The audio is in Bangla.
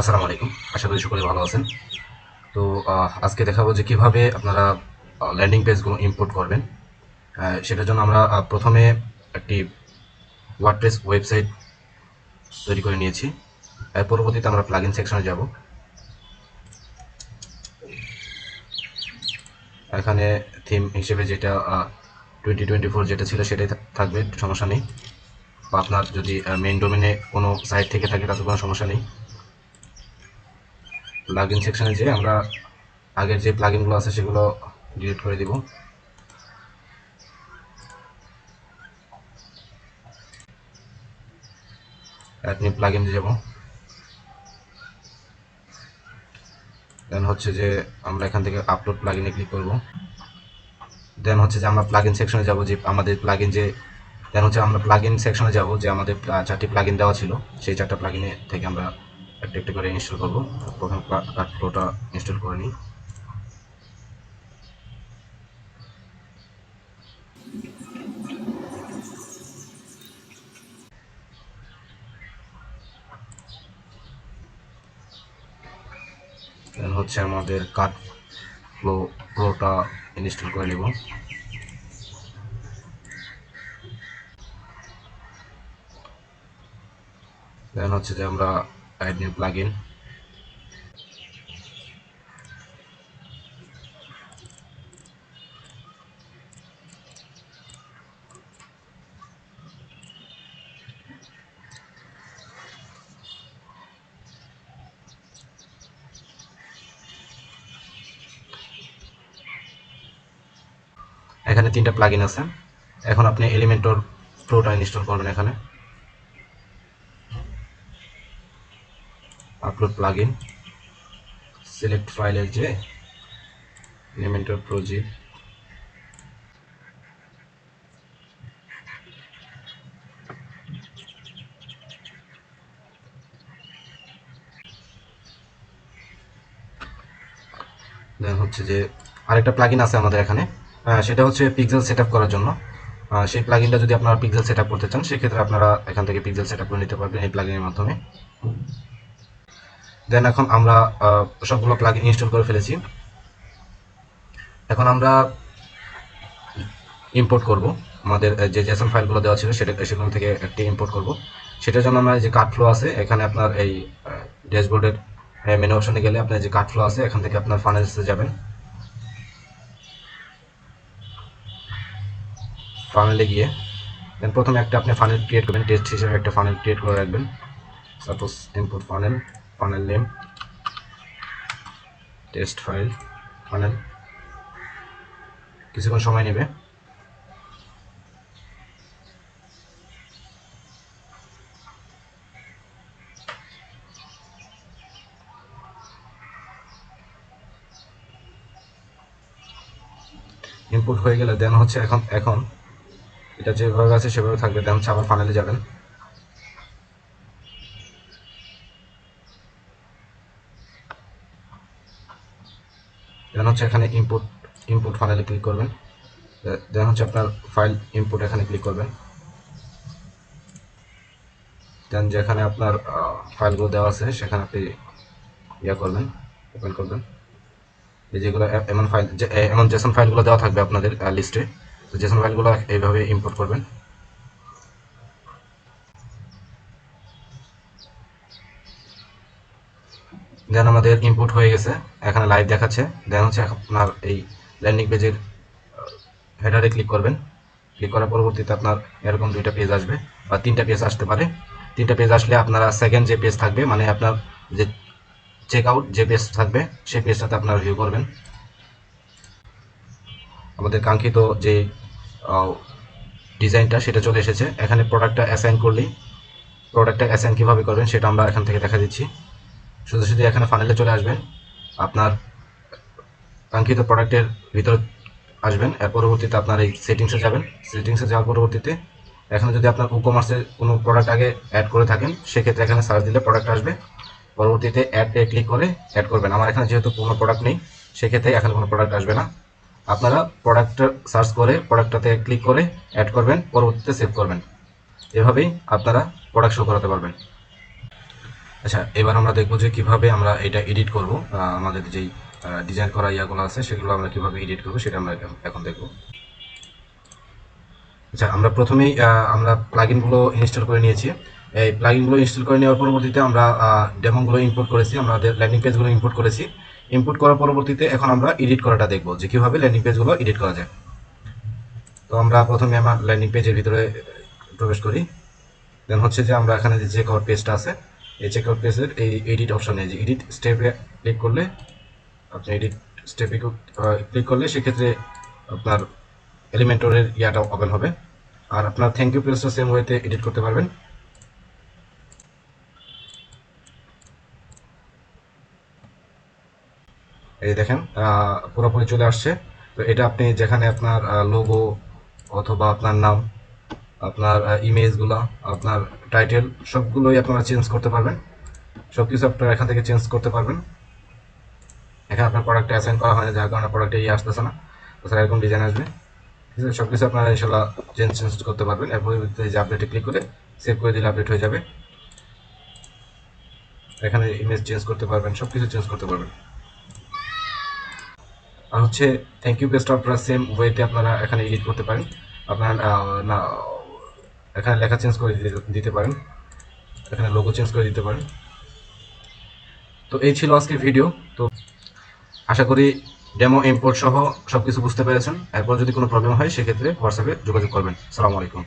আসসালামু আলাইকুম। আশা করি সকলে ভালো আছেন। তো আজকে দেখাবো যে কিভাবে আপনারা ল্যান্ডিং পেজগুলো ইম্পোর্ট করবেন। সেটার জন্য আমরা প্রথমে একটি ওয়ার্ডপ্রেস ওয়েবসাইট তৈরি করে নিয়েছি। এর পরবর্তীতে আমরা প্লাগইন সেকশনে যাব। এখানে থিম হিসেবে যেটা 2024 যেটা ছিল সেটাই থাকবে, সমস্যা নেই। বা আপনার যদি মেইন ডোমেনে কোনো সাইট থেকে থাকে তাতে কোনো সমস্যা নেই। প্লাগইন সেকশনে যেয়ে আমরা আগের যে প্লাগইনগুলো আছে সেগুলো ডিলিট করে দিব। আপনি প্লাগইনে যাব। দেন হচ্ছে যে আমরা এখান থেকে আপলোড প্লাগইনে ক্লিক করব। দেন হচ্ছে যে আমরা প্লাগইন সেকশনে যাব, যে আমাদের প্লাগইন যে দেন হচ্ছে আমরা প্লাগইন সেকশনে যাব, যে আমাদের 4টি প্লাগইন দেওয়া ছিল সেই 4টা প্লাগইনে থেকে আমরা একটা একটা করে ইনস্টল করব। প্রথমে কাটফ্লোটা ইনস্টল করে নিই। দেন হচ্ছে আমাদের কাটফ্লোটা ইনস্টল করে নেব। দেন হচ্ছে যে আমরা অ্যাড নিউ প্লাগইন, এখানে 3টা প্লাগইন আছে। এখন আপনি এলিমেন্টর প্রোটা ইনস্টল করবেন। এখানে আপলোড প্লাগইন, সিলেক্ট ফাইলের যে এলিমেন্টর প্রোজেক্ট, দেন হচ্ছে যে আরেকটা প্লাগইন আছে আমাদের এখানে, সেটা হচ্ছে পিক্সেল সেটআপ করার জন্য। সেই প্লাগইনটা যদি আপনারা পিক্সেল সেটআপ করতে চান সেক্ষেত্রে আপনারা এখান থেকে পিক্সেল সেটআপ করে নিতে পারবেন এই প্লাগইনের মাধ্যমে। দেন এখন আমরা সবগুলো প্লাগইন ইনস্টল করে ফেলেছি। এখন আমরা ইম্পোর্ট করব আমাদের যে জেসন ফাইলগুলো দেওয়া ছিল সেগুলো থেকে একটি ইম্পোর্ট করব। সেটার জন্য আমরা যে কাট ফ্লো আছে এখানে আপনার এই ড্যাশবোর্ডের মেনু অপশনে গেলে আপনার যে কাট ফ্লো আছে এখান থেকে আপনার ফানেলসে যাবেন। ফানেলে গিয়ে দেন প্রথমে একটা আপনি ফানেল ক্রিয়েট করবেন, টেস্ট হিসেবে একটা ফানেল ক্রিয়েট করে রাখবেন। Suppose input funnel, funnel name, test file, funnel. কিছুক্ষণ সময় নেবে। ইনপুট হয়ে গেলে দেন হচ্ছে এখন এটা যেভাবে আছে সেভাবে থাকবে। দেন হচ্ছে আবার ফানেলে যাবেন। দেন হচ্ছে এখানে ইনপুট ফানেলে ক্লিক করবেন। দেন হচ্ছে আপনার ফাইল ইনপুট এখানে ক্লিক করবেন। দেন যেখানে আপনার ফাইলগুলো দেওয়া আছে সেখানে আপনি করবেন, ওপেন করবেন। এই যেগুলো এমন জেসন ফাইলগুলো দেওয়া থাকবে আপনাদের লিস্টে, তো জেসন ফাইলগুলো এইভাবে ইম্পোর্ট করবেন। দেন আমাদের ইনপুট হয়ে গেছে, এখানে লাইভ দেখাচ্ছে। দেন হচ্ছে আপনার এই ল্যান্ডিং পেজের হেডারে ক্লিক করবেন। ক্লিক করার পরবর্তীতে আপনার এরকম 2টা পেজ আসবে বা 3টা পেজ আসতে পারে। 3টা পেজ আসলে আপনারা সেকেন্ড যে পেজ থাকবে, মানে আপনার যে চেক আউট যে পেজ থাকবে সেই পেজটাতে আপনারা ভিউ করবেন। আমাদের কাঙ্ক্ষিত যে ডিজাইনটা সেটা চলে এসেছে। এখানে প্রোডাক্টটা অ্যাসাইন করলেই প্রোডাক্টটা অ্যাসাইন কীভাবে করবেন সেটা আমরা এখান থেকে দেখা দিচ্ছি। শুধু এখানে ফানেলে চলে আসবেন, আপনার কাঙ্ক্ষিত প্রোডাক্টের ভিতরে আসবেন। এর পরবর্তীতে আপনার এই সেটিংসে যাবেন। সেটিংসে যাওয়ার পরবর্তীতে এখানে যদি আপনার ই-কমার্সের কোনো প্রোডাক্ট আগে অ্যাড করে থাকেন সেক্ষেত্রে এখানে সার্চ দিলে প্রোডাক্ট আসবে। পরবর্তীতে অ্যাডে ক্লিক করে অ্যাড করবেন। আমার এখানে যেহেতু কোনো প্রোডাক্ট নেই সেক্ষেত্রে এখানে কোনো প্রোডাক্ট আসবে না। আপনারা প্রোডাক্টটা সার্চ করে প্রোডাক্টটাতে ক্লিক করে অ্যাড করবেন, পরবর্তীতে সেভ করবেন। এভাবেই আপনারা প্রোডাক্ট শো করাতে পারবেন। আচ্ছা, এবার আমরা দেখবো যে কিভাবে আমরা এটা এডিট করব। আমাদের যেই ডিজাইন করা ইয়াগুলো আছে সেগুলো আমরা কিভাবে এডিট করবো সেটা আমরা এখন দেখবো। আচ্ছা, আমরা প্রথমেই আমরা প্লাগইনগুলো ইনস্টল করে নিয়েছি। এই প্লাগইনগুলো ইনস্টল করে নেওয়ার পরবর্তীতে আমরা ডেমোগুলো ইম্পোর্ট করেছি, আমাদের ল্যান্ডিং পেজগুলো ইম্পোর্ট করেছি। ইম্পোর্ট করার পরবর্তীতে এখন আমরা এডিট করাটা দেখবো যে কিভাবে ল্যান্ডিং পেজগুলো এডিট করা যায়। তো আমরা প্রথমে আমার ল্যান্ডিং পেজের ভিতরে প্রবেশ করি। দেন হচ্ছে যে আমরা এখানে যে চেকআউট পেজটা আছে, এই চেকআউট পেজের এই এডিট অপশনে, যে এডিট স্টেপে ক্লিক করলে, আপনি এডিট স্টেপে ক্লিক করলে সেক্ষেত্রে আপনার এলিমেন্টরের ইয়াটা ওপেন হবে। আর আপনার থ্যাংক ইউ পেজটা সেম ওয়েতে এডিট করতে পারবেন। এই দেখেন পুরোপুরি চলে আসছে। তো এটা আপনি যেখানে আপনার লোগো অথবা আপনার নাম, আপনার ইমেজগুলো, আপনার টাইটেল সবগুলোই আপনারা চেঞ্জ করতে পারবেন। সব কিছু আপনারা এখান থেকে চেঞ্জ করতে পারবেন। এখানে আপনার প্রোডাক্টে অ্যাসাইন করা হয় না, যার কারণে প্রোডাক্টে ইয়ে আসতেছে না। তাছাড়া এরকম ডিজাইন আসবে। ঠিক আছে, সব কিছু আপনারা ইনশাল্লাহ চেঞ্জ করতে পারবেন। এরপরে যে আপডেটে ক্লিক করে সেভ করে দিলে আপডেট হয়ে যাবে। এখানে ইমেজ চেঞ্জ করতে পারবেন, সব কিছু চেঞ্জ করতে পারবেন। আর হচ্ছে থ্যাংক ইউ পেজটা আপনারা সেম ওয়েতে আপনারা এখানে এডিট করতে পারেন। আপনার না, এখানে লেখা চেঞ্জ করে দিতে পারেন, এখানে লোগো চেঞ্জ করে দিতে পারেন। তো এই ছিল আজকের ভিডিও। তো আশা করি ডেমো ইম্পোর্ট সহ সবকিছু বুঝতে পেরেছেন। এরপর যদি কোনো প্রবলেম হয় সেক্ষেত্রে হোয়াটসঅ্যাপে যোগাযোগ করবেন। আসসালামু আলাইকুম।